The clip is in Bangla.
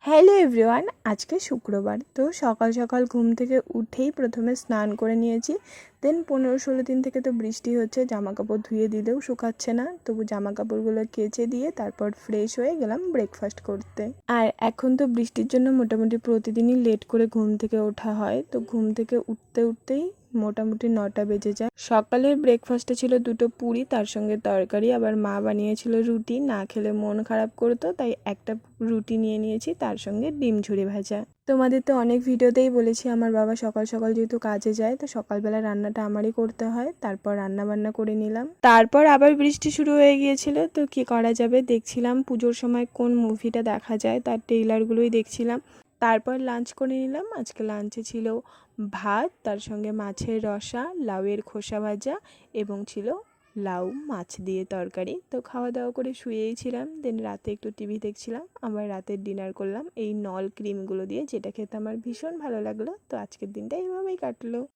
হ্যালো এভরিওয়ান, আজকে শুক্রবার। তো সকাল সকাল ঘুম থেকে উঠেই প্রথমে স্নান করে নিয়েছি। দেন 15-16 দিন থেকে তো বৃষ্টি হচ্ছে, জামা কাপড় ধুয়ে দিলেও শুকাচ্ছে না, তবু জামা কাপড়গুলো কেচে দিয়ে তারপর ফ্রেশ হয়ে গেলাম ব্রেকফাস্ট করতে। আর এখন তো বৃষ্টির জন্য মোটামুটি প্রতিদিনই লেট করে ঘুম থেকে ওঠা হয়, তো ঘুম থেকে উঠতেই মোটামুটি 9টা বেজে যায়। সকালের ব্রেকফাস্টে ছিল 2টো পুরি, তার সঙ্গে তরকারি, আবার মা বানিয়েছিল রুটি। না খেলে মন খারাপ করতো, তাই একটা রুটি নিয়ে নিয়েছি, তার সঙ্গে ডিম ঝুরি ভাজা। তোমাদের তো অনেক ভিডিওতেই বলেছি আমার বাবা সকাল সকাল যেহেতু কাজে যায়, তো সকালবেলা রান্নাটা আমারই করতে হয়। তারপর রান্না বান্না করে নিলাম। তারপর আবার বৃষ্টি শুরু হয়ে গিয়েছিল, তো কি করা যাবে, দেখছিলাম পুজোর সময় কোন মুভিটা দেখা যায় তার ট্রেইলারগুলোই দেখছিলাম। তারপর লাঞ্চ করে নিলাম। আজকে লাঞ্চে ছিল ভাত, তার সঙ্গে মাছের রসা, লাউয়ের খোসা ভাজা এবং ছিল লাউ মাছ দিয়ে তরকারি। তো খাওয়া দাওয়া করে শুয়েই ছিলাম। দেন রাতে একটু টিভি দেখছিলাম। আবার রাতের ডিনার করলাম এই নল ক্রিমগুলো দিয়ে, যেটা খেতে আমার ভীষণ ভালো লাগলো। তো আজকের দিনটা এইভাবেই কাটলো।